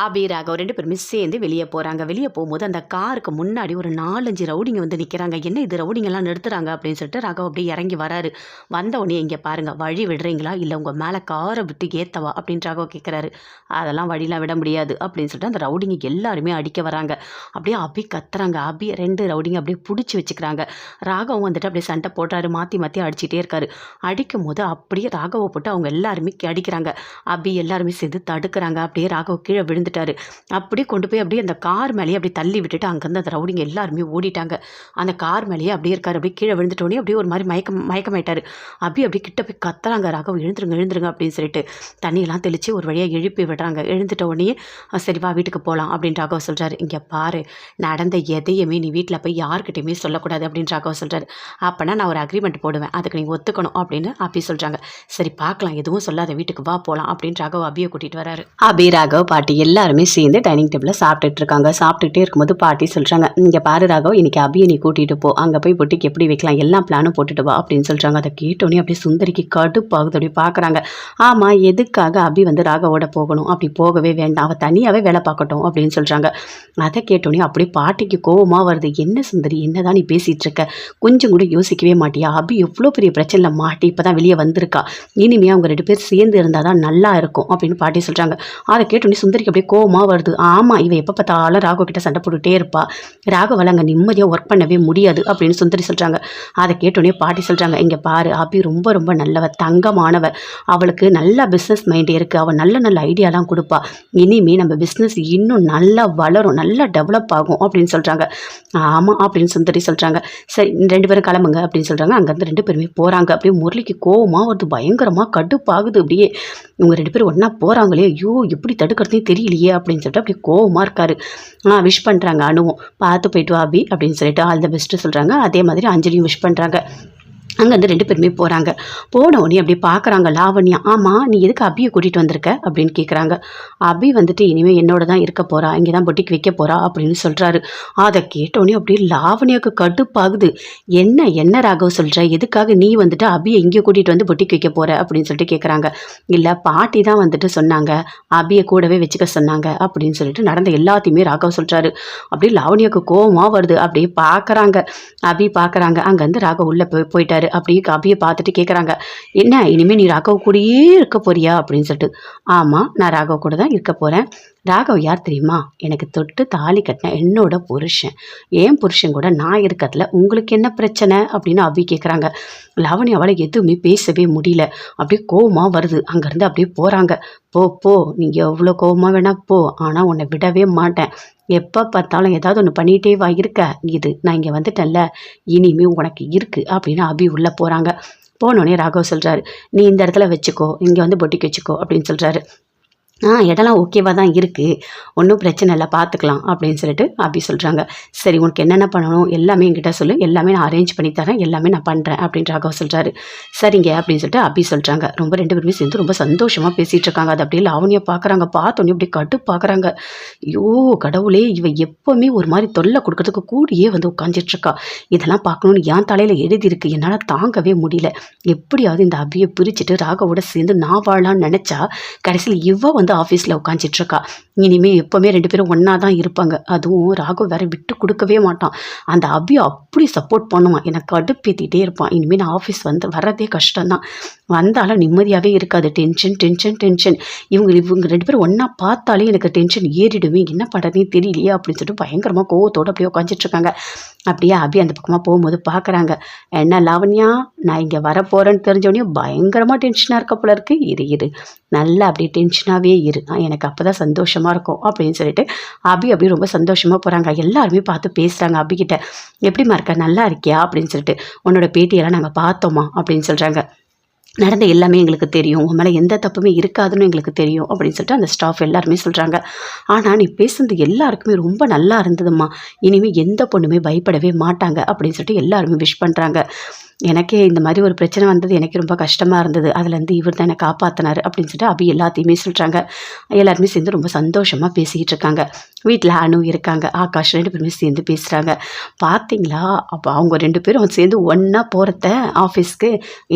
ஆபி, ராகவ் 2 பேருமே சேர்ந்து வெளியே போகிறாங்க. வெளியே போகும்போது அந்த காருக்கு முன்னாடி ஒரு 4, 5 ரவுடிங்க வந்து நிற்கிறாங்க. என்ன இது ரவுடிங்கெல்லாம் நிறுத்துறாங்க அப்படின்னு சொல்லிட்டு ராகவ் அப்படியே இறங்கி வராரு. வந்தவொடனே இங்கே பாருங்கள், வழி விடுறீங்களா இல்லை உங்கள் மேலே காரை விட்டு ஏற்றவா அப்படின்னு ராகவ் கேட்குறாரு. அதெல்லாம் வழிலாம் விட முடியாது அப்படின்னு சொல்லிட்டு அந்த ரவுடிங்க எல்லாருமே அடிக்க வராங்க. அப்படியே அபி கத்துறாங்க. அபி 2 ரவுடிங்க அப்படியே பிடிச்சி வச்சுக்கிறாங்க. ராகவ் வந்துட்டு அப்படியே சண்டை போடுறாரு. மாற்றி மாற்றி அடிச்சிட்டே இருக்காரு. அடிக்கும் போது அப்படியே ராகவை போட்டு அவங்க எல்லாருமே அடிக்கிறாங்க. அபி எல்லாருமே சேர்ந்து தடுக்கிறாங்க. அப்படியே ராகவ் கீழே விழுந்துட்டாரு. அப்படியே கொண்டு போய் அப்படியே அந்த கார் மேலேயே அப்படியே தள்ளி விட்டுட்டு அங்கேருந்து அந்த ரவுடிங்க எல்லாருமே ஓடிட்டாங்க. அந்த கார் மேலேயே அப்படியே இருக்காரு. அப்படியே கீழே விழுந்துட்டோடனே அப்படியே ஒரு மாதிரி மயக்கமாயிட்டாரு. அப்படியே கிட்ட போய் கத்துறாங்க, ராகவ் எழுந்துருங்க எழுந்துருங்க அப்படின்னு சொல்லிட்டு தண்ணியெல்லாம் தெளித்து ஒரு வழியாக எழுப்பி விடுறாங்க. எழுந்துட்ட உடனே சரி வா வீட்டுக்கு போகலாம் அப்படின்னு ராகவ் சொல்கிறாரு. இங்கே பாரு, நடந்த எதையுமே நீ வீட்டில் போய் யார்கிட்டையுமே சொல்லக்கூடாது அப்படின்னு ராகவ் சொல்கிறாரு. அப்போனா நான் ஒரு அக்ரிமெண்ட் போடுவேன், அதுக்கு நீங்கள் ஒத்துக்கணும் அப்படின்னு அப்படி சொல்கிறாங்க. சரி பார்க்கலாம், எதுவும் சொல்லாத, வீட்டுக்கு வா போகலாம் அப்படின்னு ராகவ் அபியை கூட்டிகிட்டு வராரு. அபி, ராகவ், பாட்டி எல்லாருமே சேர்ந்து டைனிங் டேபிளில் சாப்பிட்டுட்டு இருக்காங்க. சாப்பிட்டுட்டே இருக்கும்போது பாட்டி சொல்கிறாங்க, இங்கே பாரு ராகவ், இன்னைக்கு அபியை நீ கூட்டிகிட்டு போ, அங்கே போய் பொட்டிக்கு எப்படி வைக்கலாம் எல்லா பிளானும் போட்டுட்டு வா அப்படின்னு சொல்கிறாங்க. அதை கேட்டோன்னே அப்படியே சுந்தரிக்கு கடுப்பாகுது. அப்படி பார்க்குறாங்க. ஆமாம், எதுக்காக அபி வந்து ராகவோட போகணும்? அப்படி போகவே வேண்டாம், அவள் தனியாகவே வேலை பார்க்கட்டும் அப்படின்னு சொல்கிறாங்க. அதை கேட்டோன்னே அப்படியே பாட்டிக்கு கோவமாக வருது. என்ன சுந்தரி, என்னதான் நீ பேசிகிட்டு இருக்க? கொஞ்சம் கூட யோசிக்கவே மாட்டியா? அபி எவ்வளோ பெரிய பிரச்சனையில் மாட்டி இப்போ தான் வெளியே வந்திருக்கா. இனிமே அவங்க 2 பேர் சேர்ந்து இருந்தால் தான் நல்லா இருக்கும் அப்படின்னு பாட்டி சொல்கிறாங்க. அதை கேட்டோன்னே சுந்தரிக்கு அப்படியே கோவமாக வருது. ஆமாம், இவன் எப்போ பார்த்தாலும் ராகவ் கிட்ட சண்டை போட்டுகிட்டே இருப்பா, ராகவால் அங்கே நிம்மதியாக ஒர்க் பண்ணவே முடியாது அப்படின்னு சுந்தரி சொல்கிறாங்க. அதை கேட்டோன்னே பாட்டி சொல்கிறாங்க, இங்கே பாரு, அபி ரொம்ப ரொம்ப நல்லவ, தங்கமானவ, அவளுக்கு நல்ல பிஸ்னஸ் மைண்ட் இருக்குது, அவள் நல்ல நல்ல ஐடியாலாம் கொடுப்பா, இனிமே நம்ம பிஸ்னஸ் இன்னும் நல்லா வளரும், நல்லா டெவலப் ஆகும் அப்படின்னு சொல்கிறாங்க. ஆமாம் அப்படின்னு சுந்தரி சொல்கிறாங்க. சரி 2 பேரும் கிளம்புங்க அப்படின்னு சொல்கிறாங்க. அங்கேருந்து 2 பேருமே போகிறாங்க. அப்படியே முரளிக்கு கோவமாக வருது, பயங்கரமாக கடுப்பாகுது. அப்படியே இவங்க 2 பேரும் ஒன்றா போகிறாங்களே, ஐயோ எப்படி தடுக்கிறதே தெரியலையே அப்படின்னு சொல்லிட்டு அப்படியே கோவமாக இருக்காரு. விஷ் பண்ணுறாங்க. அனுவும் பார்த்து போயிட்டு வா அபி அப்படின்னு சொல்லிட்டு ஆல் த பெஸ்ட்டு சொல்கிறாங்க. அதே மாதிரி அஞ்சலியும் விஷ் பண்ணுறாங்க. அங்கேருந்து 2 பேருமே போகிறாங்க. போன உடனே அப்படி பார்க்குறாங்க லாவண்யா. ஆமாம், நீ எதுக்கு அபியை கூட்டிகிட்டு வந்திருக்க அப்படின்னு கேட்குறாங்க. அபி வந்துட்டு இனிமேல் என்னோட தான் இருக்க போகிறா, இங்கே தான் பொட்டிக்கு வைக்க போகிறா அப்படின்னு சொல்கிறாரு. அதை கேட்டோடனே அப்படியே லாவண்யாவுக்கு கடுப்பாகுது. என்ன ராகவ் சொல்கிற, எதுக்காக நீ வந்துட்டு அபியை இங்கே கூட்டிகிட்டு வந்து பொட்டிக்கு வைக்க போகிற அப்படின்னு சொல்லிட்டு கேட்குறாங்க. இல்லை, பாட்டி தான் வந்துட்டு சொன்னாங்க, அபியை கூடவே வச்சுக்க சொன்னாங்க அப்படின்னு சொல்லிட்டு நடந்த எல்லாத்தையுமே ராகவ் சொல்கிறாரு. அப்படியே லாவண்யாவுக்கு கோவமாக வருது. அப்படியே பார்க்குறாங்க, அபி பார்க்குறாங்க. அங்கேருந்து ராகவ் உள்ளே போயிட்டாரு. அப்படியே அபியை பார்த்துட்டு கேட்குறாங்க, என்ன இனிமேல் நீ ராகவ் கூடயே இருக்க போறியா அப்படின்னு சொல்லிட்டு. ஆமாம், நான் ராகவ் கூட தான் இருக்க போகிறேன். ராகவ் யார் தெரியுமா? எனக்கு தொட்டு தாலி கட்டின என்னோட புருஷன். ஏன் புருஷன் கூட நான் இருக்கிறதுல உங்களுக்கு என்ன பிரச்சனை அப்படின்னு அபி கேட்குறாங்க. லாவண்யாவால் எதுவுமே பேசவே முடியல. அப்படியே கோவமாக வருது. அங்கேருந்து அப்படியே போகிறாங்க. போ நீங்கள் எவ்வளோ கோவமாக வேணா போ, ஆனால் உன்னை விடவே மாட்டேன். எப்போ பார்த்தாலும் ஏதாவது ஒன்று பண்ணிகிட்டே வா இருக்க. இது நான் இங்கே வந்துட்டேன்ல, இனிமே உனக்கு இருக்குது அப்படின்னு அபி உள்ளே போகிறாங்க. போனோடனே ராகவ் சொல்கிறாரு, நீ இந்த இடத்துல வச்சுக்கோ, இங்கே வந்து பொட்டிக்கு வச்சுக்கோ அப்படின்னு சொல்கிறாரு. இடம்லாம் ஓகேவாக தான் இருக்குது, ஒன்றும் பிரச்சனை இல்லை, பார்த்துக்கலாம் அப்படின்னு சொல்லிட்டு அபி சொல்கிறாங்க. சரி உனக்கு என்னென்ன பண்ணணும் எல்லாமே என்கிட்ட சொல்லு, எல்லாமே நான் அரேஞ்ச் பண்ணி தரேன், எல்லாமே நான் பண்ணுறேன் அப்படின்னு ராகவ் சொல்கிறாரு. சரிங்க அப்படின்னு சொல்லிட்டு அபி சொல்கிறாங்க. ரொம்ப 2 பேருமே சேர்ந்து ரொம்ப சந்தோஷமாக பேசிகிட்டு இருக்காங்க. அது அப்படியே லாவண்யா பார்க்குறாங்க. பார்த்தோன்னே அப்படி கட்டு பார்க்குறாங்க. ஐயோ கடவுளே, இவ எப்போவுமே ஒரு மாதிரி தொல்லை கொடுக்கறதுக்கு கூடியே வந்து உட்காந்துட்ருக்கா. இதெல்லாம் பார்க்கணுன்னு என் தலையில் எழுதியிருக்கு, என்னால் தாங்கவே முடியல. எப்படியாவது இந்த அபியை பிரிச்சுட்டு ராகவோட சேர்ந்து நான் வாழலான்னு நினச்சா கடைசியில் இவ வந்து ஆஃபீஸில் உட்காந்துட்ருக்கா. இனிமேல் எப்போவுமே 2 பேரும் ஒன்றா தான் இருப்பாங்க. அதுவும் ராகவ் வேற விட்டு கொடுக்கவே மாட்டான். அந்த அபியை அப்படி சப்போர்ட் பண்ணுவான், எனக்கு அடுப்பேற்றிட்டே இருப்பான். இனிமேல் நான் ஆஃபீஸ் வந்து வர்றதே கஷ்டம்தான், வந்தாலும் நிம்மதியாகவே இருக்காது. டென்ஷன். இவங்க 2 பேரும் ஒன்றா பார்த்தாலே எனக்கு டென்ஷன் ஏறிடுமே, என்ன பண்ணுறதுன்னு தெரியலையே அப்படின்னு சொல்லிட்டு பயங்கரமாக கோவத்தோடு அப்படியே உட்காந்துட்ருக்காங்க. அப்படியே அபி அந்த பக்கமாக போகும்போது பார்க்குறாங்க. என்ன லாவண்யா, நான் இங்கே வரப்போகிறேன்னு தெரிஞ்சோடனே பயங்கரமாக டென்ஷனாக இருக்க போல இருக்கு. இரு நல்லா அப்படியே டென்ஷனாகவே இரு, எனக்கு அப்போ தான் சந்தோஷமாக இருக்கும் அப்படின்னு சொல்லிட்டு அபி அப்படியே ரொம்ப சந்தோஷமாக போகிறாங்க. எல்லாருமே பார்த்து பேசுகிறாங்க அபிகிட்ட. எப்படிமா இருக்க, நல்லா இருக்கியா அப்படின்னு சொல்லிட்டு. உன்னோட பேட்டியெல்லாம் நாங்கள் பார்த்தோமா அப்படின்னு சொல்கிறாங்க. நடந்த எல்லாமே எங்களுக்கு தெரியும், உன் மேலே எந்த தப்புமே இருக்காதுன்னு எங்களுக்கு தெரியும் அப்படின்னு சொல்லிட்டு அந்த ஸ்டாஃப் எல்லாருமே சொல்கிறாங்க. ஆனால் நீ பேசுனது எல்லாருக்குமே ரொம்ப நல்லா இருந்ததும்மா, இனிமேல் எந்த பொண்ணுமே பயப்படவே மாட்டாங்க அப்படின்னு சொல்லிட்டு எல்லாருமே விஷ் பண்ணுறாங்க. எனக்கே இந்த மாதிரி ஒரு பிரச்சனை வந்தது எனக்கு ரொம்ப கஷ்டமாக இருந்தது. அதுலேருந்து இவர் தான் என்னை காப்பாற்றினார் அப்படின்னு சொல்லிட்டு அபி எல்லாத்தையுமே சொல்கிறாங்க. எல்லாருமே சேர்ந்து ரொம்ப சந்தோஷமாக பேசிக்கிட்டு இருக்காங்க. வீட்டில் அனு இருக்காங்க, ஆகாஷ் 2 பேருமே சேர்ந்து பேசுகிறாங்க. பார்த்தீங்களா, அப்போ அவங்க 2 பேரும் சேர்ந்து ஒன்றா போகிறத ஆஃபீஸ்க்கு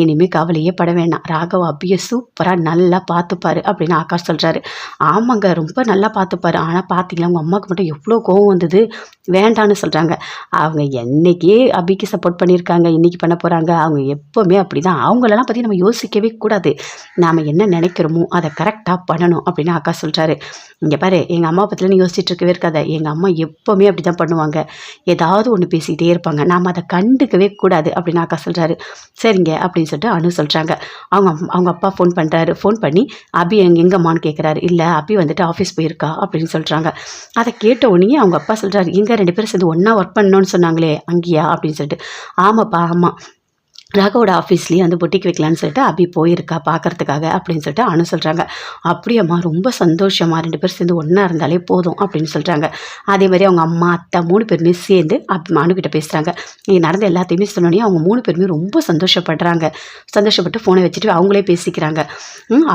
இனிமேல் கவலையே பட வேணாம். ராகவ் அபியை சூப்பராக நல்லா பார்த்துப்பாரு அப்படின்னு ஆகாஷ் சொல்கிறாரு. ஆமாங்க, ரொம்ப நல்லா பார்த்துப்பாரு. ஆனால் பார்த்தீங்களா உங்கள் அம்மாவுக்கு மட்டும் எவ்வளோ கோவம் வந்தது, வேண்டான்னு சொல்கிறாங்க. அவங்க என்னைக்கே அபிக்கு சப்போர்ட் பண்ணியிருக்காங்க, இன்றைக்கி பண்ண போகிறாங்க. அவங்க எப்போவுமே அப்படி தான். அவங்களெல்லாம் பற்றி நம்ம யோசிக்கவே கூடாது. நாம் என்ன நினைக்கிறோமோ அதை கரெக்டாக பண்ணணும் அப்படின்னு ஆகாஷ் சொல்கிறாரு. இங்கே பாரு, எங்கள் அம்மா பற்றிலாம் நீ யோசிச்சுட்டு இருக்கவே இருக்காத. எங்கள் அம்மா எப்போவுமே அப்படி தான் பண்ணுவாங்க, ஏதாவது ஒன்று பேசிக்கிட்டே இருப்பாங்க, நாம் அதை கண்டுக்கவே கூடாது அப்படின்னு ஆகாஷ் சொல்கிறாரு. சரிங்க அப்படின்னு சொல்லிட்டு அனு சொல்கிறாங்க. அவங்க அப்பா ஃபோன் பண்ணுறாரு. ஃபோன் பண்ணி அபி எங்கம்மான்னு கேட்குறாரு. இல்லை, அபி வந்துட்டு ஆஃபீஸ் போயிருக்கா அப்படின்னு சொல்கிறாங்க. அதை கேட்ட உடனே அவங்க அப்பா சொல்கிறாரு, எங்கே 2 பேரும் சேர்ந்து ஒன்றா ஒர்க் பண்ணணும்னு சொன்னாங்களே அங்கேயா அப்படின்னு சொல்லிட்டு. ஆமாப்பா ஆமாம், ராகவோட ஆஃபீஸ்லேயே வந்து பொட்டிக்கு வைக்கலான்னு சொல்லிட்டு அபி போயிருக்கா பார்க்கறதுக்காக அப்படின்னு சொல்லிட்டு அனு சொல்கிறாங்க. அப்படியம்மா, ரொம்ப சந்தோஷமா, 2 பேர் சேர்ந்து ஒன்றா இருந்தாலே போதும் அப்படின்னு சொல்கிறாங்க. அதே மாதிரி அவங்க அம்மா அத்தை 3 பேருமே சேர்ந்து அனுக்கிட்ட பேசுகிறாங்க. இங்கே நடந்த எல்லாத்தையுமே சொன்னோன்னே அவங்க 3 பேருமே ரொம்ப சந்தோஷப்படுறாங்க. சந்தோஷப்பட்டு ஃபோனை வச்சுட்டு அவங்களே பேசிக்கிறாங்க.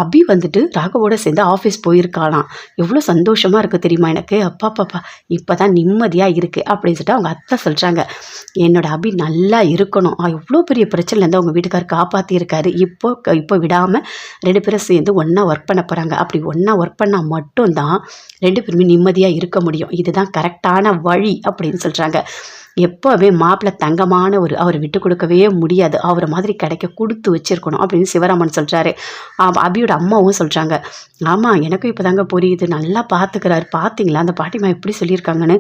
அபி வந்துட்டு ராகவோட சேர்ந்து ஆஃபீஸ் போயிருக்காளாம். எவ்வளோ சந்தோஷமாக இருக்குது தெரியுமா எனக்கு, அப்பாப்பாப்பா இப்போ தான் நிம்மதியாக இருக்குது அப்படின்னு சொல்லிட்டு அவங்க அத்தை சொல்கிறாங்க. என்னோட அபி நல்லா இருக்கணும், எவ்வளோ பெரிய பிரச்சனைலேருந்து அவங்க வீட்டுக்கார் காப்பாற்றியிருக்காரு. இப்போ விடாமல் 2 பேரும் சேர்ந்து ஒன்றா ஒர்க் பண்ண போகிறாங்க. அப்படி ஒன்றா ஒர்க் பண்ணால் மட்டும்தான் 2 பேருமே நிம்மதியாக இருக்க முடியும். இதுதான் கரெக்டான வழி அப்படின்னு சொல்கிறாங்க. எப்போவுமே மாப்பிள்ளை தங்கமான அவர் விட்டு கொடுக்கவே முடியாது, அவரை மாதிரி கிடைக்க கொடுத்து வச்சுருக்கணும் அப்படின்னு சிவராமன் சொல்கிறாரு. அபியோட அம்மாவும் சொல்கிறாங்க. ஆமாம், எனக்கும் இப்போ தாங்க புரியுது, நல்லா பார்த்துக்கிறாரு. பார்த்தீங்களா அந்த பாட்டிமா எப்படி சொல்லியிருக்காங்கன்னு,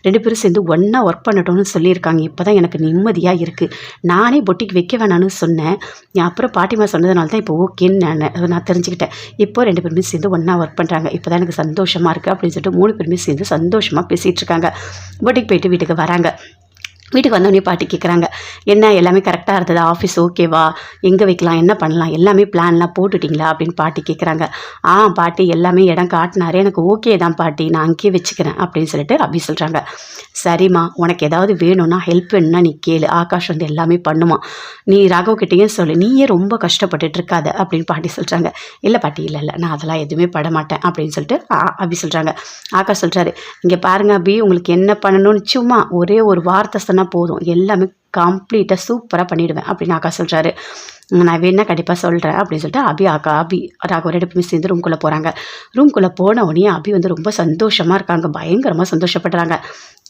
2 பேரும் சேர்ந்து ஒன்றா ஒர்க் பண்ணட்டும்னு சொல்லியிருக்காங்க. இப்போ தான் எனக்கு நிம்மதியாக இருக்குது. நானே பொட்டிக்கு வைக்க வேணான்னு சொன்னேன், அப்புறம் பாட்டிமா சொன்னதுனால தான் இப்போ ஓகேன்னு நான் தெரிஞ்சுக்கிட்டேன். இப்போ 2 பேருமே சேர்ந்து ஒன்றா ஒர்க் பண்ணுறாங்க. இப்போ தான் எனக்கு சந்தோஷமாக இருக்குது அப்படின்னு சொல்லிட்டு 3 பேருமே சேர்ந்து சந்தோஷமாக பேசிகிட்டு இருக்காங்க. பொட்டிக்கு போயிட்டு வீட்டுக்கு வராங்க. வீட்டுக்கு வந்தோடனே பாட்டி கேட்குறாங்க, என்ன எல்லாமே கரெக்டாக இருந்ததா, ஆஃபீஸ் ஓகேவா, எங்கே வைக்கலாம், என்ன பண்ணலாம், எல்லாமே பிளான்லாம் போட்டுட்டிங்களா அப்படின்னு பாட்டி கேட்குறாங்க. பாட்டி எல்லாமே இடம் காட்டினாரே, எனக்கு ஓகே தான் பாட்டி, நான் அங்கேயே வச்சுக்கிறேன் அப்படின்னு சொல்லிட்டு அபி சொல்கிறாங்க. சரிம்மா, உனக்கு ஏதாவது வேணும்னா ஹெல்ப் வேணும்னா நீ கேளு, ஆகாஷ் வந்து எல்லாமே பண்ணுமா, நீ ராகவ்கிட்டையும் சொல்லு, நீயே ரொம்ப கஷ்டப்பட்டுட்டு இருக்காத அப்படின்னு பாட்டி சொல்கிறாங்க. இல்லை பாட்டி, இல்லை நான் அதெல்லாம் எதுவுமே பட மாட்டேன் அப்படின்னு சொல்லிட்டு அபி சொல்கிறாங்க. ஆகாஷ் சொல்கிறாரு, இங்கே பாருங்கள் அபி, உங்களுக்கு என்ன பண்ணணும்னு சும்மா ஒரே ஒரு வார்த்தை சொன்னால் போதும், எல்லாமே கம்ப்ளீட்டாக சூப்பராக பண்ணிவிடுவேன் அப்படின்னு ஆகாஷ் சொல்கிறாரு. நான் வேணா கண்டிப்பாக சொல்கிறேன் அப்படின்னு சொல்லிட்டு அபி ராகவ் 2 பேருமே சேர்ந்து ரூம்குள்ளே போகிறாங்க. ரூம்குள்ளே போன உடனே அபி வந்து ரொம்ப சந்தோஷமாக இருக்காங்க, பயங்கரமாக சந்தோஷப்படுறாங்க.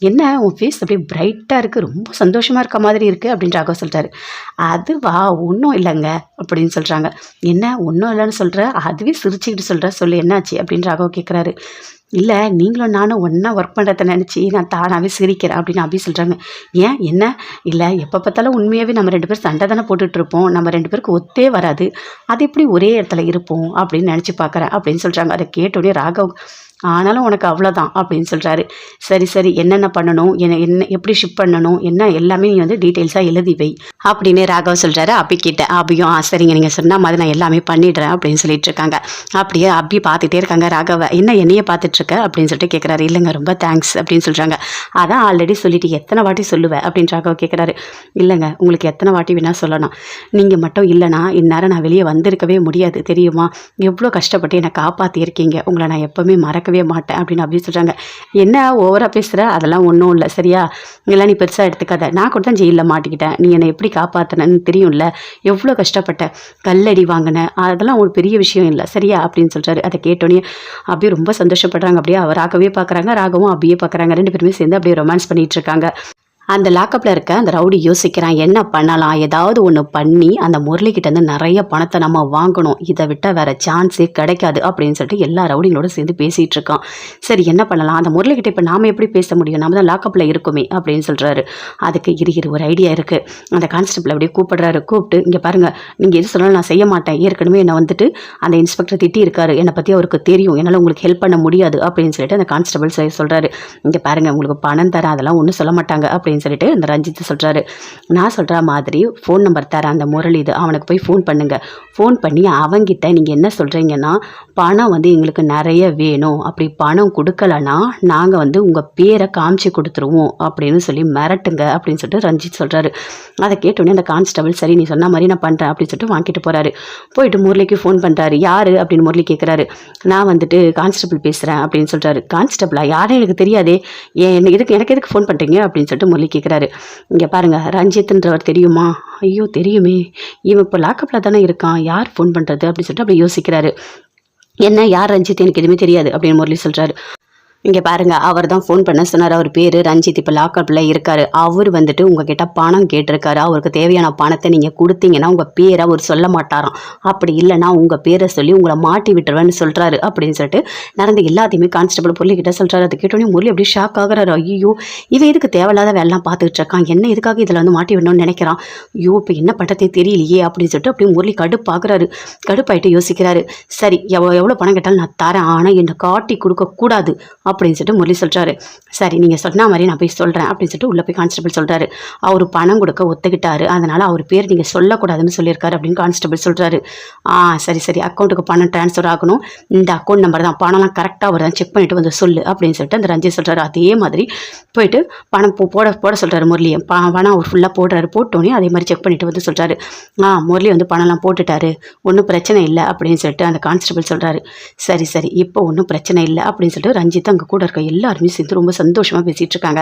என்ன உன் ஃபேஸ் அப்படியே பிரைட்டாக இருக்குது, ரொம்ப சந்தோஷமாக இருக்க மாதிரி இருக்குது அப்படின்னு ராகவ் சொல்கிறாரு. அதுவா, ஒன்றும் இல்லைங்க அப்படின்னு சொல்கிறாங்க. என்ன ஒன்றும் இல்லைன்னு சொல்கிற, அதுவே சிரிச்சுக்கிட்டு சொல்கிற, சொல்லு என்னாச்சு அப்படின்னு ராகவ் கேட்குறாரு. இல்லை, நீங்களும் நானும் ஒன்றா ஒர்க் பண்ணுறத நினச்சி நான் தானாகவே சிரிக்கிறேன் அப்படின்னு அபி சொல்கிறாங்க. ஏன் என்ன, இல்லை எப்போ பார்த்தாலும் உண்மையாகவே நம்ம 2 பேரும் சண்டை தானே போட்டுட்ருப்போம், நம்ம 2 பேருக்கு ஒத்தே வராது, அது எப்படி ஒரே இடத்துல இருப்போம் அப்படின்னு நினச்சி பார்க்குறேன் அப்படின்னு சொல்கிறாங்க. அதை கேட்டோடனே ராகவ், ஆனாலும் உனக்கு அவ்வளோதான் அப்படின்னு சொல்கிறாரு. சரி என்னென்ன பண்ணணும், என்ன எப்படி ஷிப் பண்ணணும், என்ன எல்லாமே நீ வந்து டீட்டெயில்ஸாக எழுதி வை அப்படின்னு ராகவ் சொல்கிறாரு. அபி கிட்ட அபியும் சரிங்க நீங்கள் சொன்ன மாதிரி நான் எல்லாமே பண்ணிடுறேன் அப்படின்னு சொல்லிட்டு இருக்காங்க. அப்படியே அபி பார்த்துட்டே இருக்காங்க ராகவை. என்ன என்னையே பார்த்துட்ருக்க அப்படின்னு சொல்லிட்டு கேட்குறாரு. இல்லைங்க ரொம்ப தேங்க்ஸ் அப்படின்னு சொல்கிறாங்க. அதான் ஆல்ரெடி சொல்லிட்டு எத்தனை வாட்டி சொல்லுவேன் அப்படின்னு ராகவ் கேட்குறாரு. இல்லைங்க, உங்களுக்கு எத்தனை வாட்டி வேணால் சொல்லணும், நீங்கள் மட்டும் இல்லைனா இந்நேரம் நான் வெளியே வந்திருக்கவே முடியாது தெரியுமா, எவ்வளோ கஷ்டப்பட்டு என்னை காப்பாற்றியிருக்கீங்க, உங்களை நான் எப்போவுமே மறக்கவே மாட்டேன் அப்படின்னு அப்படி சொல்கிறாங்க. என்ன ஓவராக பேசுகிற, அதெல்லாம் ஒன்றும் இல்லை சரியா, இதெல்லாம் நீ பெருசாக எடுத்துக்காத, நான் கூட தான் ஜெயிலில் மாட்டிக்கிட்டேன், நீ என்னை எப்படி காப்பாற்றினன்னு தெரியும்ல, எவ்வளோ கஷ்டப்பட்டேன், கல்லடி வாங்கினேன், அதெல்லாம் ஒரு பெரிய விஷயம் இல்லை சரியா அப்படின்னு சொல்கிறாரு. அதை கேட்டோன்னே அப்படியே ரொம்ப சந்தோஷப்படுறாங்க. அப்படியே அவர் ராகவே பார்க்குறாங்க, ராகவும் அப்படியே பார்க்குறாங்க. 2 பேருமே சேர்ந்து அப்படியே ரொமான்ஸ் பண்ணிகிட்டு இருக்காங்க. அந்த லாக்கப்பில் இருக்க அந்த ரவுடி யோசிக்கிறான், என்ன பண்ணலாம், ஏதாவது ஒன்று பண்ணி அந்த முரளிக்கிட்டேருந்து நிறைய பணத்தை நம்ம வாங்கணும், இதை விட்டால் வேறு சான்ஸே கிடைக்காது அப்படின்னு சொல்லிட்டு எல்லா ரவுடிங்களோட சேர்ந்து பேசிகிட்டு இருக்கான். சரி என்ன பண்ணலாம், அந்த முரளிக்கிட்ட இப்போ நாம் எப்படி பேச முடியும், நம்ம தான் லாக்கப்பில் இருக்குமே அப்படின்னு சொல்கிறாரு. அதுக்கு இரு ஒரு ஐடியா இருக்குது. அந்த கான்ஸ்டபிள் அப்படியே கூப்பிடுறாரு. கூப்பிட்டு, இங்கே பாருங்கள், நீங்கள் எது சொன்னாலும் நான் செய்ய மாட்டேன், ஏற்கனவே என்னை வந்துட்டு அந்த இன்ஸ்பெக்டர் திட்டி இருக்காரு, என்னை பற்றி அவருக்கு தெரியும், என்னால் உங்களுக்கு ஹெல்ப் பண்ண முடியாது அப்படின்னு சொல்லிட்டு அந்த கான்ஸ்டபிள் சொல்கிறாரு. இங்கே பாருங்கள், உங்களுக்கு பணம் தரேன், அதெல்லாம் ஒன்றும் சொல்ல மாட்டாங்க அப்படின்னு அப்படின்னு சொல்லிட்டு அந்த ரஞ்சித் சொல்கிறாரு. நான் சொல்கிற மாதிரி ஃபோன் நம்பர் தரேன் அந்த முரளி, இது அவனுக்கு போய் ஃபோன் பண்ணுங்கள். ஃபோன் பண்ணி அவங்கிட்ட நீங்கள் என்ன சொல்கிறீங்கன்னா, பணம் வந்து எங்களுக்கு நிறைய வேணும், அப்படி பணம் கொடுக்கலன்னா நாங்கள் வந்து உங்கள் பேரை காமிச்சு கொடுத்துருவோம் அப்படின்னு சொல்லி மிரட்டுங்க அப்படின்னு சொல்லிட்டு ரஞ்சித் சொல்கிறாரு. அதை கேட்டோடனே அந்த கான்ஸ்டபிள் சரி நீ சொன்ன மாதிரி நான் பண்ணுறேன் அப்படின்னு சொல்லிட்டு வாங்கிட்டு போகிறாரு. போயிட்டு முரளிக்கு ஃபோன் பண்ணுறாரு. யார் அப்படின்னு முரளி கேட்குறாரு. நான் வந்துட்டு கான்ஸ்டபிள் பேசுகிறேன் அப்படின்னு சொல்கிறாரு. கான்ஸ்டபிளா? யாரும் எனக்கு தெரியாதே, ஏன் எனக்கு எதுக்கு ஃபோன் பண்ணுறீங்க அப்படின்னு சொல்லிட்டு முரளி கேட்குறாரு. இங்கே பாருங்கள், ரஞ்சித்ன்றவர் தெரியுமா? ஐயோ தெரியுமே, இவன் இப்போ லாக்கப்பில் தானே இருக்கான், யார் ஃபோன் பண்ணுறது அப்படின்னு சொல்லிட்டு அப்படி யோசிக்கிறாரு. என்ன யார் ரஞ்சித், எனக்கு எதுவுமே தெரியாது அப்படின்னு முரளி சொல்கிறாரு. இங்கே பாருங்கள், அவர் தான் ஃபோன் பண்ண சொன்னார். அவர் பேர் ரஞ்சித், இப்போ லாக்கப்பில் இருக்கார். அவர் வந்துட்டு உங்ககிட்ட பணம் கேட்டிருக்காரு. அவருக்கு தேவையான பணத்தை நீங்கள் கொடுத்தீங்கன்னா உங்கள் பேரை அவர் சொல்ல மாட்டாராம், அப்படி இல்லைன்னா உங்கள் பேரை சொல்லி உங்களை மாட்டி விட்டுருவேன்னு சொல்கிறாரு அப்படின்னு சொல்லிட்டு நடந்த எல்லாத்தையுமே கான்ஸ்டபிள் முரளிக்கிட்ட சொல்கிறாரு. அதை கேட்டோன்னே முரளி அப்படியே ஷாக் ஆகுறாரு. ஐயோ இவன் எதுக்கு தேவையில்லாத வேலைலாம் பார்த்துக்கிட்டு இருக்கான், என்ன எதுக்காக இதில் வந்து மாட்டி விடணும்னு நினைக்கிறான், ஐயோ இப்போ என்ன பண்ணுறதே தெரியலையே அப்படின்னு சொல்லிட்டு அப்படியே முரளி கடுப்பாகிறாரு. கடுப்பாயிட்டு யோசிக்கிறாரு. சரி எவ்வளோ பணம் கேட்டாலும் நான் தரேன், ஆனால் என்னை காட்டி கொடுக்கக்கூடாது அப்படின்னு சொல்லிட்டு முரளி சொல்கிறாரு. சரி நீங்கள் சொன்ன மாதிரி நான் போய் சொல்கிறேன் அப்படின்னு சொல்லிட்டு உள்ளே போய் கான்ஸ்டபிள் சொல்கிறாரு. அவர் பணம் கொடுக்க ஒத்துக்கிட்டாரு, அதனால் அவர் பேர் நீங்கள் சொல்லக்கூடாதுன்னு சொல்லியிருக்காரு அப்படின்னு கான்ஸ்டபிள் சொல்கிறாரு. சரி சரி, அக்கௌண்ட்டுக்கு பணம் ட்ரான்ஸ்ஃபர் ஆகணும், இந்த அக்கௌண்ட் நம்பர் தான், பணம்லாம் கரெக்டாக வருதான் செக் பண்ணிவிட்டு வந்து சொல்லு அப்படின்னு சொல்லிட்டு அந்த ரஞ்சித் சொல்கிறாரு. அதே மாதிரி போயிட்டு பணம் போட சொல்கிறாரு முரளியை. பணம் அவர் ஃபுல்லாக போடுறாரு. போட்டோன்னே அதே மாதிரி செக் பண்ணிவிட்டு வந்து சொல்கிறாரு. முரளி வந்து பணம்லாம் போட்டுட்டாரு, ஒன்றும் பிரச்சனை இல்லை அப்படின்னு சொல்லிட்டு அந்த கான்ஸ்டபிள் சொல்கிறாரு. சரி சரி, இப்போ ஒன்றும் பிரச்சனை இல்லை அப்படின்னு சொல்லிட்டு ரஞ்சித் அங்கே கூட இருக்க எல்லாருமே சேர்ந்து ரொம்ப சந்தோஷமாக பேசிகிட்டு இருக்காங்க.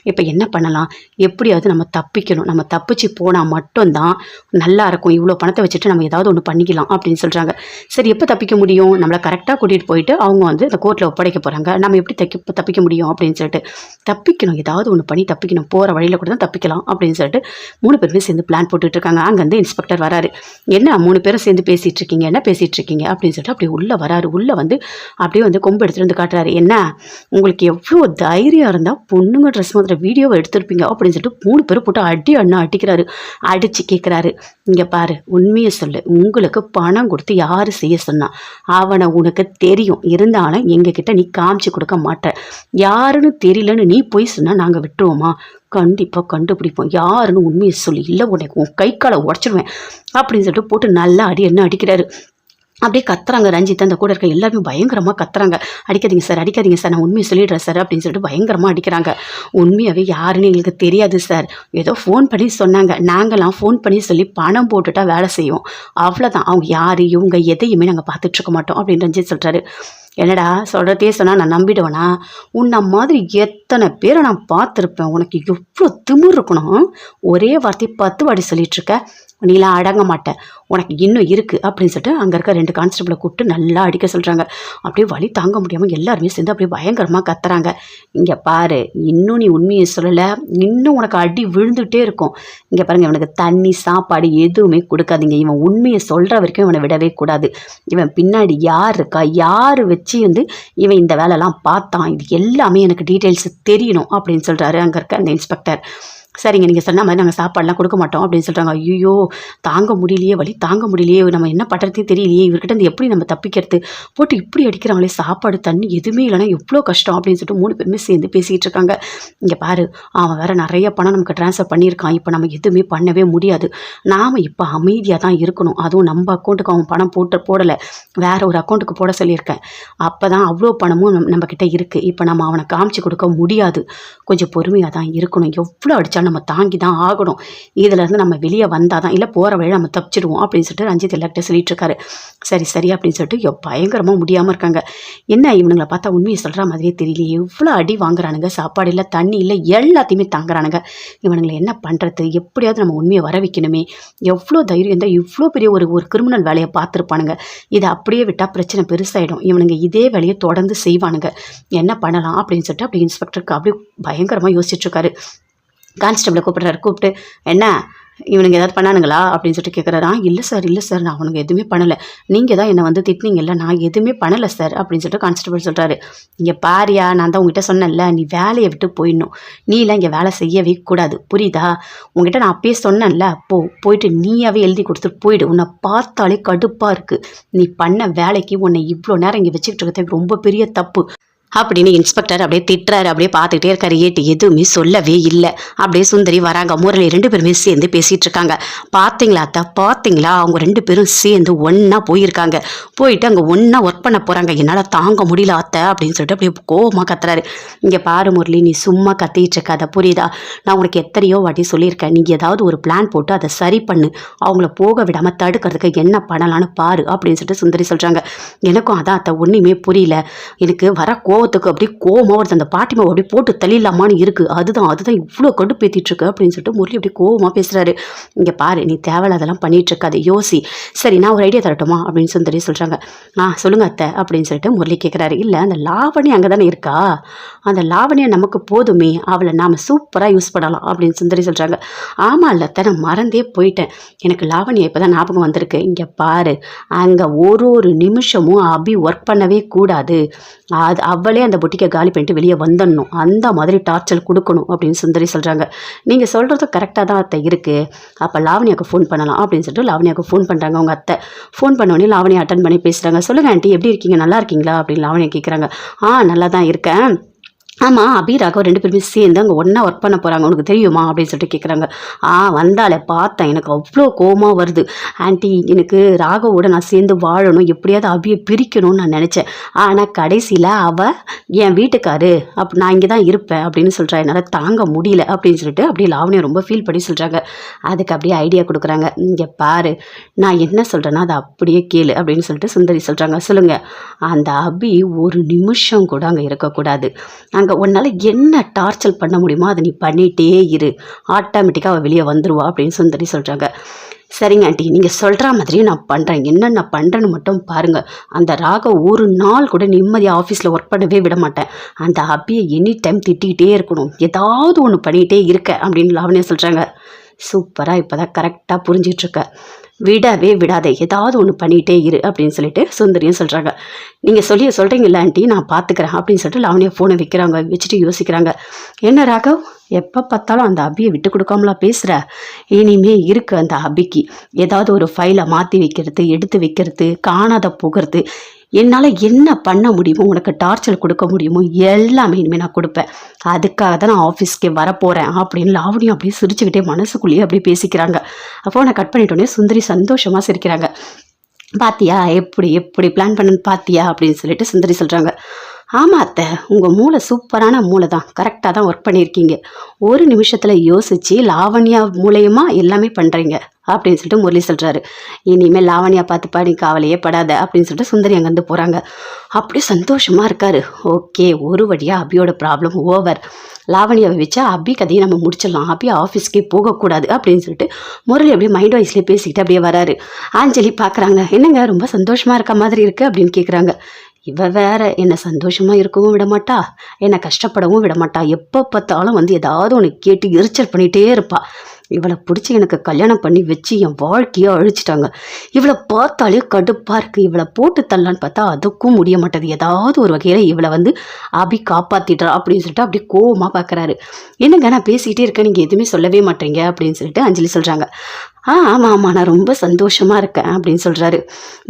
இப்போ என்ன பண்ணலாம், எப்படியாவது நம்ம தப்பிக்கணும், நம்ம தப்பிச்சு போனால் மட்டும்தான் நல்லா இருக்கும், இவ்வளோ பணத்தை வச்சுட்டு நம்ம ஏதாவது ஒன்று பண்ணிக்கலாம் அப்படின்னு சொல்கிறாங்க. சரி எப்போ தப்பிக்க முடியும், நம்மளை கரெக்டாக கூட்டிகிட்டு போயிட்டு அவங்க வந்து இந்த கோர்ட்டில் ஒப்படைக்க போகிறாங்க, நம்ம எப்படி தப்பிக்க முடியும் அப்படின்னு சொல்லிட்டு தப்பிக்கணும், ஏதாவது ஒன்று பண்ணி தப்பிக்கணும், போகிற வழியில் கூட தான் தப்பிக்கலாம் அப்படின்னு சொல்லிட்டு 3 பேருமே சேர்ந்து பிளான் போட்டுட்டு இருக்காங்க. அங்கேருந்து இன்ஸ்பெக்டர் வராரு. என்ன 3 பேரும் சேர்ந்து பேசிகிட்டு இருக்கீங்க, என்ன பேசிகிட்டு இருக்கீங்க அப்படின்னு சொல்லிட்டு அப்படியே உள்ளே வராரு. உள்ளே வந்து அப்படியே வந்து கொம்பு எடுத்துகிட்டு வந்து காட்டுறாரு. என்ன உங்களுக்கு எவ்வளோ தைரியம் இருந்தால் பொண்ணுங்க ட்ரெஸ் மாதிரி வீடியோவை எடுத்துருப்பீங்க அப்படின்னு சொல்லிட்டு 3 பேரும் போட்டு அடிக்கிறாரு. அடித்து கேட்குறாரு. இங்கே பாரு, உண்மையை சொல்லு, உங்களுக்கு பணம் கொடுத்து யார் செய்ய சொன்னா, அவனை உனக்கு தெரியும், இருந்தாலும் எங்ககிட்ட நீ காமிச்சு கொடுக்க மாட்ட, யாருன்னு தெரியலன்னு நீ போய் சொன்னால் நாங்கள் விட்டுருவோமா? கண்டிப்பாக கண்டுபிடிப்போம், யாருன்னு உண்மையை சொல்லி, இல்லை உனக்கு உன் கை காலை உடச்சிடுவேன் அப்படின்னு சொல்லிட்டு போட்டு நல்லா அடிக்கிறாரு. அப்படியே கத்துறாங்க ரஞ்சித், அந்த கூட இருக்க எல்லாருமே பயங்கரமாக கத்துறாங்க. அடிக்காதீங்க சார், நான் உண்மையை சொல்லிடுறேன் சார் அப்படின்னு சொல்லிட்டு பயங்கரமாக அடிக்கிறாங்க. உண்மையாகவே யாருன்னு எங்களுக்கு தெரியாது சார், ஏதோ ஃபோன் பண்ணி சொன்னாங்க, நாங்களாம் ஃபோன் பண்ணி சொல்லி பணம் போட்டுட்டா வேலை செய்வோம், அவ்வளோதான், அவங்க யார் இவங்க எதையுமே நாங்கள் பார்த்துட்ருக்க மாட்டோம் அப்படின்னு ரஞ்சித் சொல்கிறாரு. என்னடா சொல்கிறதே சொன்னால் நான் நம்பிடுவேனா? உன்னை மாதிரி எத்தனை பேரை நான் பார்த்துருப்பேன், உனக்கு எவ்வளோ திமிர் இருக்கணும், ஒரே வார்த்தையை 10 வாட்டி சொல்லிகிட்ருக்க, நீலாம் அடங்க மாட்டேன், உனக்கு இன்னும் இருக்குது அப்படின்னு சொல்லிட்டு அங்கே இருக்க 2 கான்ஸ்டபிளை கூப்பிட்டு நல்லா அடிக்க சொல்கிறாங்க. அப்படியே வலி தாங்க முடியாமல் எல்லாருமே சேர்ந்து அப்படியே பயங்கரமாக கத்துறாங்க. இங்கே பாரு, இன்னும் நீ உண்மையை சொல்லலை, இன்னும் உனக்கு அடி விழுந்துகிட்டே இருக்கும். இங்கே பாருங்கள், இவனுக்கு தண்ணி சாப்பாடு எதுவுமே கொடுக்காதீங்க, இவன் உண்மையை சொல்கிற வரைக்கும் இவனை விடவே கூடாது, இவன் பின்னாடி யார் இருக்கா, யார் வச்சு வந்து இவன் இந்த வேலைலாம் பார்த்தான், இது எல்லாமே எனக்கு டீட்டெயில்ஸ் தெரியணும் அப்படின்னு சொல்கிறாரு அங்கே இருக்க அந்த இன்ஸ்பெக்டர். சரிங்க நீங்கள் சொன்ன மாதிரி நாங்கள் சாப்பாடெலாம் கொடுக்க மாட்டோம் அப்படின்னு சொல்கிறாங்க. ஐயோ தாங்க முடியலையே, வலி தாங்க முடியலையே, நம்ம என்ன பண்ணுறதே தெரியலையே, இவர்கிட்ட இருந்து எப்படி நம்ம தப்பிக்கிறது, போட்டு இப்படி அடிக்கிறாங்களே, சாப்பாடு தண்ணி எதுவுமே இல்லைனா எவ்வளோ கஷ்டம் அப்படின்னு சொல்லிட்டு 3 பேருமே சேர்ந்து பேசிகிட்டு இருக்காங்க. இங்கே பாரு, அவன் வேறு நிறைய பணம் நமக்கு ட்ரான்ஸ்ஃபர் பண்ணியிருக்கான், இப்போ நம்ம எதுவுமே பண்ணவே முடியாது, நாம் இப்போ அமைதியாக தான் இருக்கணும், அதுவும் நம்ம அக்கௌண்ட்டுக்கு அவன் பணம் போடலை, வேறு ஒரு அக்கௌண்ட்டுக்கு போட சொல்லியிருக்கேன், அப்போ தான் அவ்வளோ பணமும் நம்மக்கிட்ட இருக்குது, இப்போ நம்ம அவனை காமிச்சு கொடுக்க முடியாது, கொஞ்சம் பொறுமையாக தான் இருக்கணும், எவ்வளோ அடித்தாலும் நம்ம தாங்கி தான் ஆகணும், இதிலேருந்து நம்ம வெளியே வந்தால் தான், இல்லை போகிற வழி நம்ம தப்பிச்சிடுவோம் அப்படின்னு சொல்லிட்டு ரஞ்சித் எல்லார்கிட்ட சொல்லிட்டு இருக்காரு. சரி அப்படின்னு சொல்லிட்டு பயங்கரமாக முடியாமல் இருக்காங்க. என்ன இவனுங்களை பார்த்தா உண்மையை சொல்கிற மாதிரியே தெரியல, எவ்வளோ அடி வாங்குறானுங்க, சாப்பாடு இல்லை தண்ணி இல்லை எல்லாத்தையுமே தாங்குறானுங்க, இவனுங்களை என்ன பண்ணுறது, எப்படியாவது நம்ம உண்மையை வர வைக்கணுமே, எவ்வளோ தைரியம் இருந்தால் இவ்வளோ பெரிய ஒரு கிரிமினல் வேலையை பார்த்துருப்பானுங்க, இதை அப்படியே விட்டால் பிரச்சனை பெருசாகிடும், இவனுங்க இதே வேலையை தொடர்ந்து செய்வானுங்க, என்ன பண்ணலாம் அப்படின்னு சொல்லிட்டு அப்படி இன்ஸ்பெக்டருக்கு அப்படி பயங்கரமாக யோசிச்சுட்ருக்காரு. கான்ஸ்டபிளை கூப்பிட்டு என்ன இவனுங்க ஏதாவது பண்ணானுங்களா அப்படின்னு சொல்லிட்டு கேட்குறாரா. இல்லை சார் நான் அவனுங்க எதுவுமே பண்ணலை, நீங்கள் தான் என்னை வந்து திட்டினீங்கல்ல, நான் எதுவுமே பண்ணலை சார் அப்படின்னு சொல்லிட்டு கான்ஸ்டபிள் சொல்கிறாரு. இங்கே பாரியா, நான் தான் உங்ககிட்ட சொன்னேன்ல, நீ வேலையை விட்டு போயிடணும், நீலாம் இங்கே வேலை செய்யவே கூடாது, புரியுதா, உங்ககிட்ட நான் அப்பயே சொன்னேன்ல, போயிட்டு நீயாவே எழுதி கொடுத்துட்டு போயிடு, உன்னை பார்த்தாலே கடுப்பாக இருக்குது, நீ பண்ண வேலைக்கு உன்னை இவ்வளோ நேரம் இங்கே வச்சுக்கிட்டு இருக்கிறது ரொம்ப பெரிய தப்பு, அப்படின்னு இன்ஸ்பெக்டர் அப்படியே திட்டுறாரு. அப்படியே பார்த்துக்கிட்டே இருக்காரு. ஏட்டு எதுவுமே சொல்லவே இல்லை. அப்படியே சுந்தரி வராங்க. முரளி 2 பேருமே சேர்ந்து பேசிட்டு இருக்காங்க. பார்த்தீங்களா அத்தை, பார்த்தீங்களா அவங்க 2 பேரும் சேர்ந்து ஒன்றா போயிருக்காங்க. போயிட்டு அங்கே ஒன்றா ஒர்க் பண்ண போகிறாங்க. என்னால் தாங்க முடியல அத்தை அப்படின்னு சொல்லிட்டு அப்படியே கோவமாக கத்துறாரு. இங்கே பாரு முரளி, நீ சும்மா கத்திட்டு இருக்காத, புரியுதா? நான் உனக்கு எத்தனையோ வாட்டி சொல்லியிருக்கேன். நீங்கள் ஏதாவது ஒரு பிளான் போட்டு அதை சரி பண்ணு. அவங்கள போக விடாமல் தடுக்கிறதுக்கு என்ன பண்ணலான்னு பாரு அப்படின்னு சொல்லிட்டு சுந்தரி சொல்கிறாங்க. எனக்கும் அதான் அத்தை ஒன்றுமே புரியல. எனக்கு வர கோவத்துக்கு அப்படியே கோவமாக வருது. அந்த பாட்டிமாவை அப்படியே போட்டு தள்ளிடலாமான்னு இருக்குது. அதுதான் இவ்வளோ கடுப்பேற்றிட்டு இருக்கு அப்படின்னு சொல்லிட்டு முரளி அப்படியே கோவமாக பேசுகிறாரு. இங்கே பாரு, நீ தேவையில்லாதெல்லாம் பண்ணிட்டு இருக்காது, யோசி. சரி, நான் ஒரு ஐடியா தரட்டுமா அப்படின்னு சுந்தரி சொல்கிறாங்க. சொல்லுங்க அத்தை அப்படின்னு சொல்லிட்டு முரளி கேட்குறாரு. இல்லை, அந்த லாவணி அங்கே தானே இருக்கா, அந்த லாவணியை நமக்கு போதுமே, அவளை நாம் சூப்பராக யூஸ் பண்ணலாம் அப்படின்னு சுந்தரி சொல்கிறாங்க. ஆமாம் இல்லை அத்தை, நான் மறந்தே போயிட்டேன். எனக்கு லாவணியை இப்போ தான் ஞாபகம் வந்திருக்கு. இங்கே பாரு, அங்கே ஒரு நிமிஷமும் அபி ஒர்க் பண்ணவே கூடாது. அவளே அந்த பொட்டிக்கை காலி பண்ணிட்டு வெளியே வந்துடணும். அந்த மாதிரி டார்ச்சர் கொடுக்கணும் அப்படின்னு சுந்தரி சொல்கிறாங்க. நீங்கள் சொல்கிறது கரெக்டாக தான் அத்தை இருக்குது. அப்போ லாவணியாவுக்கு ஃபோன் பண்ணலாம் அப்படின்னு சொல்லிட்டு லாவணியாவுக்கு ஃபோன் பண்ணுறாங்க. அவங்க அத்தை ஃபோன் பண்ணோடனே லாவணியா அட்டன் பண்ணி பேசுகிறாங்க. சொல்லுங்கள் ஆண்டி, எப்படி இருக்கீங்க, நல்லா இருக்கீங்களா அப்படின்னு லாவணியா கேட்குறாங்க. நல்லா தான் இருக்கேன். ஆமாம், அபி ராகவ் 2 பேருமே சேர்ந்து அங்கே ஒன்றா ஒர்க் பண்ண போகிறாங்க, உனக்கு தெரியுமா அப்படின்னு சொல்லிட்டு கேட்குறாங்க. வந்தாலே பார்த்தேன், எனக்கு அவ்வளோ கோவமாக வருது ஆண்டி. எனக்கு ராகவோட நான் சேர்ந்து வாழணும், எப்படியாவது அபியை பிரிக்கணும்னு நான் நினச்சேன். ஆனால் கடைசியில் அவள் என் வீட்டுக்காரு, நான் இங்கே தான் இருப்பேன் அப்படின்னு சொல்கிறா. என்னால் தாங்க முடியல அப்படின்னு சொல்லிட்டு அப்படியே லாவணியை ரொம்ப ஃபீல் பண்ணி சொல்கிறாங்க. அதுக்கு அப்படியே ஐடியா கொடுக்குறாங்க. இங்கே பாரு, நான் என்ன சொல்கிறேன்னா அதை அப்படியே கேளு அப்படின்னு சொல்லிட்டு சுந்தரி சொல்கிறாங்க. சொல்லுங்கள். அந்த அபி ஒரு நிமிஷம் கூட அங்கே இருக்கக்கூடாது. அங்கே உன்னால் என்ன டார்ச்சர் பண்ண முடியுமோ அதை நீ பண்ணிகிட்டே இரு, ஆட்டோமேட்டிக்காக அவள் வெளியே வந்துடுவா அப்படின்னு சுந்தரி சொல்கிறாங்க. சரிங்க ஆண்டி, நீங்கள் சொல்கிற மாதிரியே நான் பண்ணுறேன். என்னென்ன பண்ணுறேன்னு மட்டும் பாருங்கள். அந்த ராகவ் ஒரு நாள் கூட நிம்மதியாக ஆஃபீஸில் ஒர்க் பண்ணவே விட மாட்டேன். அந்த அபியை எனி டைம் திட்டிகிட்டே இருக்கணும், ஏதாவது ஒன்று பண்ணிகிட்டே இருக்க அப்படின்னு லாவணியா சொல்கிறாங்க. சூப்பராக, இப்போ தான் கரெக்டாக புரிஞ்சிட்ருக்க, விடவே விடாதே, ஏதாவது ஒன்று பண்ணிகிட்டே இரு அப்படின்னு சொல்லிட்டு சுந்தரியும் சொல்கிறாங்க. நீங்கள் சொல்கிறீங்களா ஆண்டி, நான் பார்த்துக்கிறேன் அப்படின்னு சொல்லிட்டு லாவணியா ஃபோனை வைக்கிறாங்க. வச்சுட்டு யோசிக்கிறாங்க. என்ன ராகவ், எப்போ பார்த்தாலும் அந்த அபியை விட்டு கொடுக்காமலா பேசுகிற? இனிமே இருக்குது அந்த அபிக்கு ஏதாவது ஒரு ஃபைலை மாற்றி வைக்கிறது, எடுத்து வைக்கிறது, காணாத போகிறது, என்னால் என்ன பண்ண முடியுமோ, உனக்கு டார்ச்சர் கொடுக்க முடியுமோ எல்லாமே இனிமேல் நான் கொடுப்பேன். அதுக்காக தான் நான் ஆஃபீஸ்க்கே வரப்போகிறேன் அப்படின்னு லாவணியும் அப்படியே சிரிச்சுக்கிட்டே மனசுக்குள்ளேயே அப்படியே பேசிக்கிறாங்க. அப்போ நான் கட் பண்ணிட்டோன்னே சுந்தரி சந்தோஷமாக சிரிக்கிறாங்க. பாத்தியா எப்படி பிளான் பண்ணுன்னு பாத்தியா அப்படின்னு சொல்லிட்டு சுந்தரி சொல்கிறாங்க. ஆமாம் அத்தை, உங்கள் மூளை சூப்பரான மூளை தான், கரெக்டாக தான் ஒர்க் பண்ணியிருக்கீங்க. ஒரு நிமிஷத்தில் யோசித்து லாவண்யா மூலயமா எல்லாமே பண்ணுறீங்க அப்படின்னு சொல்லிட்டு முரளி சொல்கிறாரு. இனிமேல் லாவண்யா பார்த்துப்பா, நீ கவலையே படாத அப்படின்னு சொல்லிட்டு சுந்தரி அங்கேருந்து போகிறாங்க. அப்படியே சந்தோஷமாக இருக்காரு. ஓகே, ஒரு வழியாக அபியோட ப்ராப்ளம் ஓவர். லாவணியாவை வச்சா அபி கதையை நம்ம முடிச்சிடலாம், அபி ஆஃபீஸ்க்கே போகக்கூடாது அப்படின்னு சொல்லிட்டு முரளி அப்படியே மைண்ட் வாய்ஸ்லேயே பேசிக்கிட்டு அப்படியே வராரு. ஆஞ்சலி பார்க்குறாங்க. என்னங்க ரொம்ப சந்தோஷமாக இருக்க மாதிரி இருக்குது அப்படின்னு கேட்குறாங்க. இவ வேற, என்னை சந்தோஷமாக இருக்கவும் விட மாட்டா, என்னை கஷ்டப்படவும் விட மாட்டா, எப்போ பார்த்தாலும் வந்து ஏதாவது ஒன்று கேட்டு எரிச்சல் பண்ணிகிட்டே இருப்பா. இவளை பிடிச்சி எனக்கு கல்யாணம் பண்ணி வச்சு என் வாழ்க்கையை அழிச்சிட்டாங்க. இவளை பார்த்தாலே கடுப்பாக இருக்குது. இவளை போட்டு தள்ளலான்னு பார்த்தா அதுக்கும் முடிய மாட்டேது. ஏதாவது ஒரு வகையில் இவளை வந்து அபி காப்பாற்றிடுறா அப்படின்னு சொல்லிட்டு அப்படியே கோவமாக பார்க்குறாரு. என்னங்க, நான் பேசிக்கிட்டே இருக்கேன், நீங்கள் எதுவுமே சொல்லவே மாட்டீங்க அப்படின்னு சொல்லிட்டு அஞ்சலி சொல்கிறாங்க. ஆமாம், நான் ரொம்ப சந்தோஷமாக இருக்கேன் அப்படின்னு சொல்கிறாரு.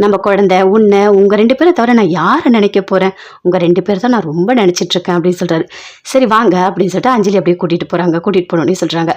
நம்ம குழந்தை உன்னை, உங்கள் 2 பேரை தவிர நான் யாரை நினைக்க போகிறேன், உங்கள் 2 பேர் தான் நான் ரொம்ப நினச்சிட்ருக்கேன் அப்படின்னு சொல்கிறாரு. சரி வாங்க அப்படின்னு சொல்லிட்டு அஞ்சலி அப்படியே கூட்டிகிட்டு போகிறாங்க. கூட்டிகிட்டு போனோடனே சொல்கிறாங்க,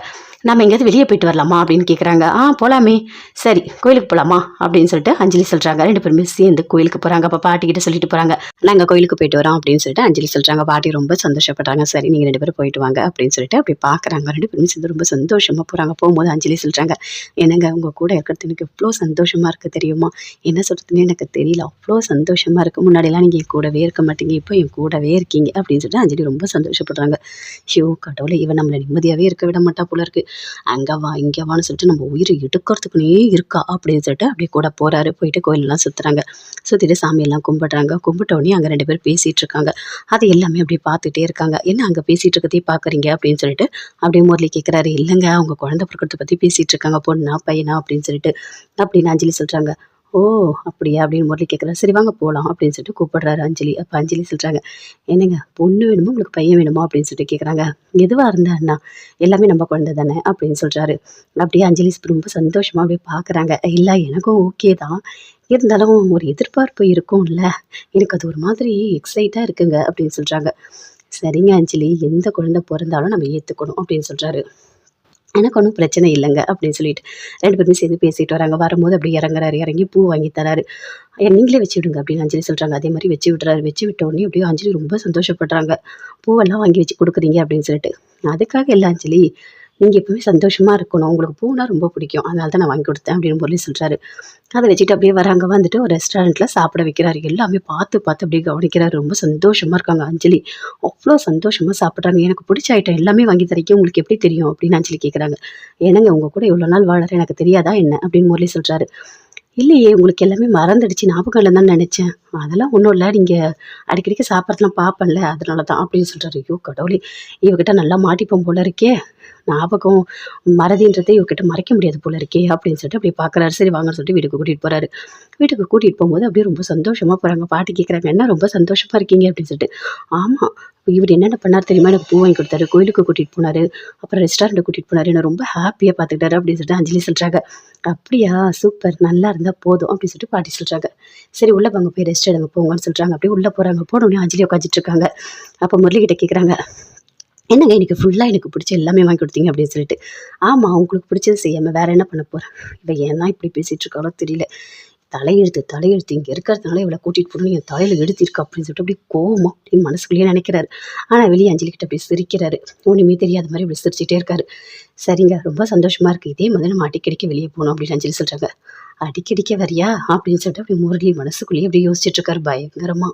நம்ம எங்கேயாவது வெளியே போயிட்டு வரலாமா அப்படின்னு கேட்குறாங்க. போகலாமே. சரி, கோயிலுக்கு போகலாமா அப்படின்னு சொல்லிட்டு அஞ்சலி சொல்கிறாங்க. 2 பேருமே சேர்ந்து கோயிலுக்கு போகிறாங்க. அப்போ பாட்டிக்கிட்ட சொல்லிட்டு போகிறாங்க, நாங்கள் கோயிலுக்கு போயிட்டு வரோம் அப்படின்னு சொல்லிட்டு அஞ்சலி சொல்கிறாங்க. பாட்டி ரொம்ப சந்தோஷப்படுறாங்க. சரி, நீங்கள் 2 பேரும் போயிட்டு வாங்க அப்படின்னு சொல்லிட்டு அப்படி பார்க்குறாங்க. 2 பேருமே சேர்ந்து ரொம்ப சந்தோஷமாக போகிறாங்க. போகும்போது அஞ்சலி சொல்கிறாங்க, என்னங்க உங்கள் கூட இருக்கிறது எனக்கு எவ்வளோ சந்தோஷமாக இருக்குது தெரியுமா, என்ன சொல்கிறதுன்னு எனக்கு தெரியல, அவ்வளோ சந்தோஷமாக இருக்குது. முன்னாடியெல்லாம் நீங்கள் என் கூடவே இருக்க மாட்டீங்க, இப்போ என் கூடவே இருக்கீங்க அப்படின்னு சொல்லிட்டு அஞ்சலி ரொம்ப சந்தோஷப்படுறாங்க. ஐயோ கடவுளை, இவன் நம்மளை நிம்மதியாகவே இருக்க விட மாட்டா போல இருக்குது, அங்கே வா இங்கே வான்னு சொல்லிட்டு நம்ம உயிரை எடுக்கிறதுக்குனே இருக்கா அப்படின்னு சொல்லிட்டு அப்படியே கூட போகிறாரு. போயிட்டு கோயிலெலாம் சுற்றுறாங்க. சுற்றிட்டு சாமியெல்லாம் கும்பிட்றாங்க. கும்பிட்டோடனே அங்கே 2 பேர் பேசிகிட்டு இருக்காங்க. அது எல்லாமே அப்படியே பார்த்துட்டே இருக்காங்க. என்ன அங்கே பேசிகிட்டு இருக்கதே பார்க்குறீங்க அப்படின்னு சொல்லிட்டு அப்படியே முரளி கேட்குறாரு. இல்லைங்க, அவங்க குழந்தை பிறக்கிறத பற்றி பேசிகிட்டு இருக்காங்க, பொண்ணா பையனா அப்படின்னு சொல்லிட்டு அப்படின்னு அஞ்சலி சொல்கிறாங்க. ஓ அப்படியா அப்படின்னு முரளி கேட்குறாரு. சரி வாங்க போகலாம் அப்படின்னு சொல்லிட்டு கூப்பிடுறாரு அஞ்சலி. அப்போ அஞ்சலி சொல்கிறாங்க, என்னங்க பொண்ணு வேணுமோ உங்களுக்கு பையன் வேணுமா அப்படின்னு சொல்லிட்டு கேட்குறாங்க. எதுவாக இருந்தா அண்ணா, எல்லாமே நம்ம குழந்தை தானே அப்படின்னு சொல்கிறாரு. அப்படியே அஞ்சலி ரொம்ப சந்தோஷமாக அப்படியே பார்க்குறாங்க. இல்லை எனக்கும் ஓகே தான், இருந்தாலும் ஒரு எதிர்பார்ப்பு இருக்கும்ல. எனக்கு அது ஒரு மாதிரி எக்ஸைட்டா இருக்குங்க அப்படின்னு சொல்றாங்க. சரிங்க அஞ்சலி, எந்த குழந்தை பொறந்தாலும் நம்ம ஏத்துக்கணும் அப்படின்னு சொல்றாரு. எனக்கு ஒண்ணும் பிரச்சனை இல்லங்க அப்படின்னு சொல்லிட்டு 2 பேருமே சேர்ந்து பேசிட்டு வராங்க. வரும்போது அப்படியே இறங்குறாரு. இறங்கி பூ வாங்கி தராரு. நீங்களே வச்சு விடுங்க அப்படின்னு அஞ்சலி சொல்றாங்க. அதே மாரி வச்சு விடுறாரு. வச்சு விட்ட உடனே அப்படியே அஞ்சலி ரொம்ப சந்தோஷப்படுறாங்க. பூவெல்லாம் வாங்கி வச்சு குடுக்குறீங்க அப்படின்னு சொல்லிட்டு. அதுக்காக இல்ல அஞ்சலி, நீங்க எப்பவுமே சந்தோஷமா இருக்கணும். உங்களுக்கு பூனா ரொம்ப பிடிக்கும். அதனால தான் நான் வாங்கி குடுத்தேன் அப்படின்னு முரளி சொல்றாரு. அத வச்சுட்டு அப்படியே வராங்க. வந்துட்டு ஒரு ரெஸ்டாரண்ட்ல சாப்பிட வைக்கிறாரு. எல்லாமே பார்த்து, பார்த்து அப்படியே கவனிக்கிறாரு. ரொம்ப சந்தோஷமா இருக்காங்க அஞ்சலி. அவ்ளோ சந்தோஷமா சாப்பிடுறாங்க. "எனக்கு பிடிச்ச ஐட்டம் எல்லாமே வாங்கி தர்றீங்க. உங்களுக்கு எப்படி தெரியும்?" அப்படின்னு அஞ்சலி கேட்குறாங்க. "என்னங்க உங்க கூட இவ்வளோ நாள் வாழறேன். எனக்கு தெரியாதா என்ன?" அப்படின்னு முரளி சொல்றாரு. "இல்லையே, உங்களுக்கு எல்லாமே மறந்துடுச்சு. ஞாபகம் இல்லன்னு தான் நெனச்சேன்." "அதெல்லாம் ஒண்ணும் இல்ல. நீங்க அடிக்கடிக்கு சாப்பிட்றதெல்லாம் பார்ப்பேன்ல, அதனால தான்." அப்படின்னு சொல்றாரு. ஐயோ கடவுளே! இவகிட்ட நல்லா மாட்டிப்போம் போல இருக்கே! ஞாபகம், மறதின்றத இவகிட்ட மறைக்க முடியாது போல இருக்கே! அப்படின்னு சொல்லிட்டு அப்படியே பார்க்குறாரு. சரி வாங்கன்னு சொல்லிட்டு வீட்டுக்கு கூட்டிட்டு போறாரு. வீட்டுக்கு கூட்டிட்டு போம்போது அப்படியே ரொம்ப சந்தோஷமா போறாங்க. பாட்டி கேட்குறாங்க, "என்ன ரொம்ப சந்தோஷமா இருக்கீங்க?" அப்படின்னு சொல்லிட்டு. "ஆமா. இவரு என்னென்ன பண்ணாரு தெரியுமா? எனக்கு பூ வாங்கி குடுத்தாரு. கோயிலுக்கு கூட்டிட்டு போனாரு. அப்புறம் ரெஸ்டாரண்ட் கூட்டிட்டு போனாரு. என்ன ரொம்ப ஹாப்பியா பார்த்துக்கிட்டாரு." அப்படின்னு சொல்லிட்டு அஞ்சலி சொல்றாங்க. "அப்படியா? சூப்பர். நல்லா இருந்தா போதும்." அப்படின்னு சொல்லிட்டு பாட்டி சொல்றாங்க. "சரி உள்ள வாங்க போய் ரெஸ்ட் எடுங்க போங்கன்னு" சொல்றாங்க. அப்படியே உள்ள போறாங்க. போன உடனே அஞ்சலி உட்காந்துட்டு இருக்காங்க. அப்ப முரளிகிட்ட கேட்குறாங்க, "என்னங்க இன்னைக்கு ஃபுல்லா எனக்கு பிடிச்ச எல்லாமே வாங்கி குடுத்தீங்க" அப்படின்னு சொல்லிட்டு. "ஆமா. உங்களுக்கு பிடிச்சது செய்யாம வேற என்ன பண்ண போறேன்?" இவ ஏன் தான் இப்படி பேசிட்டு இருக்காளோ தெரியல. தலையெழுத்து, தலையெழுத்து இங்க இருக்கிறதுனால இவள கூட்டிட்டு போணும்னு என் தலையில எழுதியிருக்கு அப்படின்னு சொல்லிட்டு அப்படியே கோவமா அப்படின்னு மனசுக்குள்ளேயே நெனைக்கிறாரு. ஆனா வெளிய அஞ்சலி கிட்ட அப்படியே சிரிக்கிறாரு. ஒண்ணுமே தெரியாத மாரி அப்படி சிரிச்சுட்டே இருக்காரு. "சரிங்க. ரொம்ப சந்தோஷமா இருக்கு. இதே மாதிரி நம்ம அடிக்கடிக்க வெளிய போணும்" அப்படின்னு அஞ்சலி சொல்றாங்க. "அடிக்கடிக்க வரியா?" அப்படின்னு சொல்லிட்டு அப்படியே முரளி மனசுக்குள்ளேயே அப்படியே யோசிச்சுட்டு இருக்காரு பயங்கரமா.